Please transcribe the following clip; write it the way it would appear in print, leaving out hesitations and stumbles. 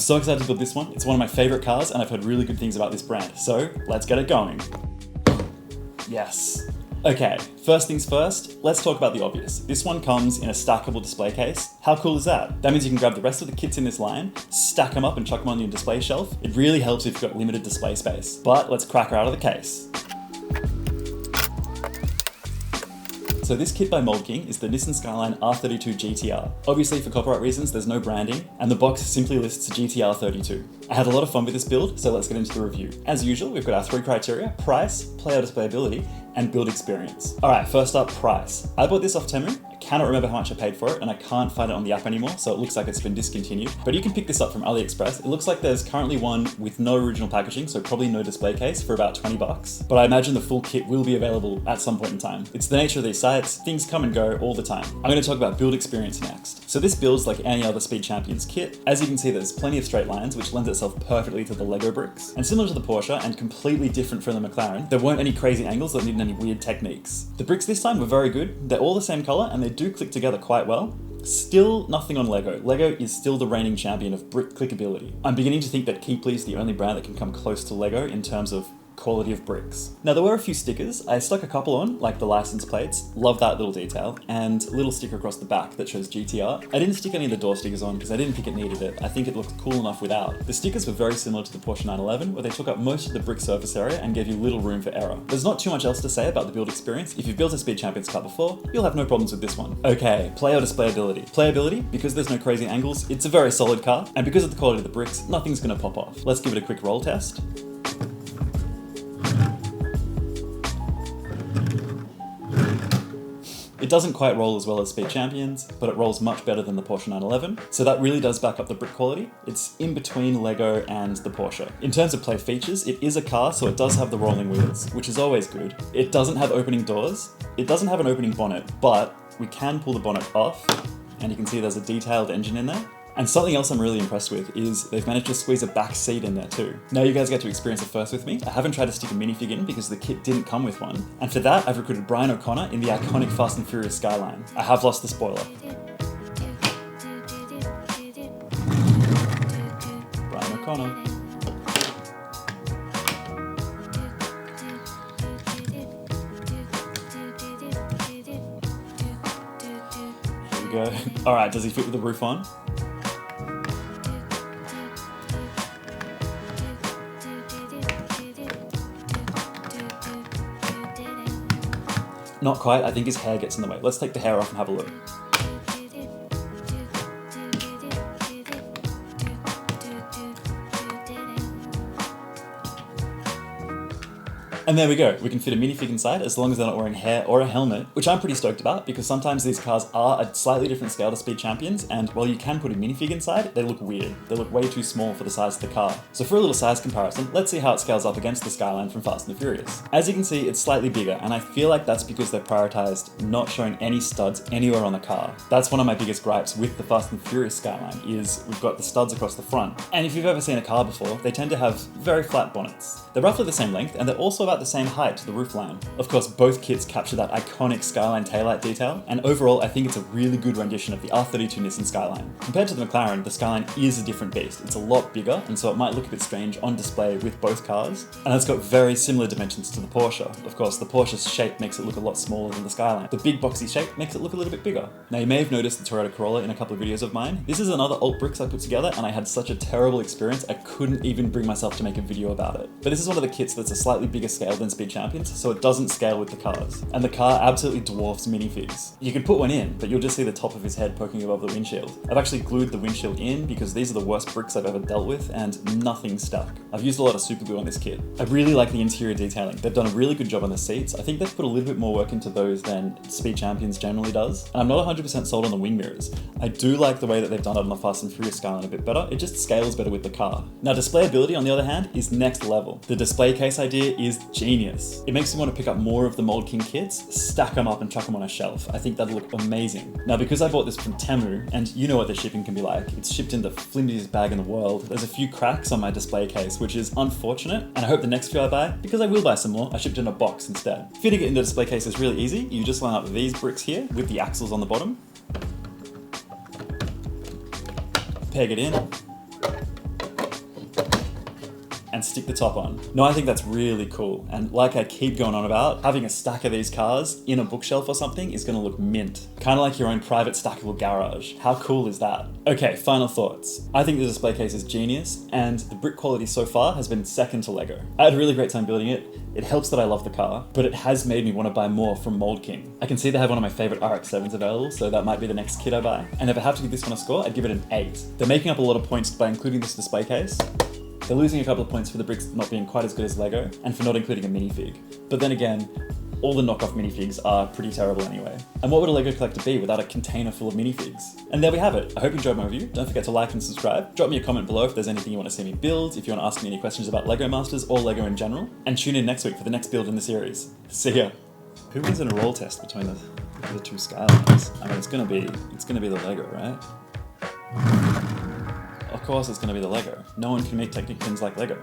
so excited to build this one. It's one of my favorite cars and I've heard really good things about this brand. So let's get it going. Yes. Okay, first things first, let's talk about the obvious. This one comes in a stackable display case. How cool is that? That means you can grab the rest of the kits in this line, stack them up and chuck them on your display shelf. It really helps if you've got limited display space. But let's crack her out of the case. So this kit by Mould is the Nissan Skyline R32 GTR. Obviously for copyright reasons, there's no branding, and the box simply lists GTR 32. I had a lot of fun with this build, so let's get into the review. As usual, we've got our 3 criteria: price, player displayability, and build experience. All right, first up, price. I bought this off Temu. I cannot remember how much I paid for it, and I can't find it on the app anymore, so it looks like it's been discontinued. But you can pick this up from AliExpress. It looks like there's currently one with no original packaging, so probably no display case, for about 20 bucks. But I imagine the full kit will be available at some point in time. It's the nature of these sites, things come and go all the time. I'm gonna talk about build experience next. So this builds like any other Speed Champions kit. As you can see, there's plenty of straight lines, which lends itself perfectly to the Lego bricks. And similar to the Porsche, and completely different from the McLaren, there weren't any crazy angles that needed any weird techniques. The bricks this time were very good. They're all the same color, and they do click together quite well. Still nothing on Lego. Lego is still the reigning champion of brick clickability. I'm beginning to think that Keeply is the only brand that can come close to Lego in terms of quality of bricks. Now there were a few stickers. I stuck a couple on, like the license plates, love that little detail, and a little sticker across the back that shows GTR. I didn't stick any of the door stickers on because I didn't think it needed it. I think it looked cool enough without. The stickers were very similar to the Porsche 911, where they took up most of the brick surface area and gave you little room for error. There's not too much else to say about the build experience. If you've built a Speed Champions car before, you'll have no problems with this one. Okay, player displayability. Playability, because there's no crazy angles, it's a very solid car, and because of the quality of the bricks, nothing's gonna pop off. Let's give it a quick roll test. It doesn't quite roll as well as Speed Champions, but it rolls much better than the Porsche 911, so that really does back up the brick quality. It's in between Lego and the Porsche. In terms of play features, it is a car, so it does have the rolling wheels, which is always good. It doesn't have opening doors, it doesn't have an opening bonnet, but we can pull the bonnet off, and you can see there's a detailed engine in there. And something else I'm really impressed with is they've managed to squeeze a back seat in there too. Now you guys get to experience it first with me. I haven't tried to stick a minifig in because the kit didn't come with one. And for that, I've recruited Brian O'Connor in the iconic Fast and Furious Skyline. I have lost the spoiler. Brian O'Connor. Here we go. All right, does he fit with the roof on? Not quite, I think his hair gets in the way. Let's take the hair off and have a look. And there we go, we can fit a minifig inside as long as they're not wearing hair or a helmet, which I'm pretty stoked about because sometimes these cars are a slightly different scale to Speed Champions, and while you can put a minifig inside, they look weird. They look way too small for the size of the car. So for a little size comparison, let's see how it scales up against the Skyline from Fast and the Furious. As you can see, it's slightly bigger, and I feel like that's because they've prioritized not showing any studs anywhere on the car. That's one of my biggest gripes with the Fast and Furious Skyline, is we've got the studs across the front. And if you've ever seen a car before, they tend to have very flat bonnets. They're roughly the same length, and they're also about the same height to the roofline. Of course, both kits capture that iconic Skyline taillight detail, and overall I think it's a really good rendition of the R32 Nissan Skyline. Compared to the McLaren, the Skyline is a different beast. It's a lot bigger, and so it might look a bit strange on display with both cars, and it's got very similar dimensions to the Porsche. Of course, the Porsche's shape makes it look a lot smaller than the Skyline. The big boxy shape makes it look a little bit bigger. Now you may have noticed the Toyota Corolla in a couple of videos of mine. This is another alt bricks I put together, and I had such a terrible experience I couldn't even bring myself to make a video about it. But this is one of the kits that's a slightly bigger scale than Speed Champions, so it doesn't scale with the cars. And the car absolutely dwarfs minifigs. You could put one in, but you'll just see the top of his head poking above the windshield. I've actually glued the windshield in because these are the worst bricks I've ever dealt with, and nothing stuck. I've used a lot of super glue on this kit. I really like the interior detailing. They've done a really good job on the seats. I think they've put a little bit more work into those than Speed Champions generally does. And I'm not 100% sold on the wing mirrors. I do like the way that they've done it on the Fast and Furious Skyline a bit better. It just scales better with the car. Now displayability, on the other hand, is next level. The display case idea is genius. It makes me want to pick up more of the Mould kits, stack them up and chuck them on a shelf. I think that'd look amazing. Now because I bought this from Temu, and you know what the shipping can be like, it's shipped in the flimsiest bag in the world. There's a few cracks on my display case, which is unfortunate, and I hope the next few I buy, because I will buy some more, I shipped in a box instead. Fitting it in the display case is really easy. You just line up these bricks here with the axles on the bottom, peg it in, and stick the top on. No, I think that's really cool. And like I keep going on about, having a stack of these cars in a bookshelf or something is gonna look mint. Kind of like your own private stackable garage. How cool is that? Okay, final thoughts. I think the display case is genius, and the brick quality so far has been second to Lego. I had a really great time building it. It helps that I love the car, but it has made me want to buy more from Mould King. I can see they have one of my favorite RX-7s available, so that might be the next kit I buy. And if I have to give this one a score, I'd give it an 8. They're making up a lot of points by including this display case. They're losing a couple of points for the bricks not being quite as good as Lego, and for not including a minifig. But then again, all the knockoff minifigs are pretty terrible anyway. And what would a Lego collector be without a container full of minifigs? And there we have it. I hope you enjoyed my review. Don't forget to like and subscribe. Drop me a comment below if there's anything you want to see me build, if you want to ask me any questions about Lego Masters or Lego in general. And tune in next week for the next build in the series. See ya. Who wins in a roll test between the two Skylines? I mean, it's gonna be the Lego, right? Of course it's gonna be the Lego. No one can make technic pins like Lego.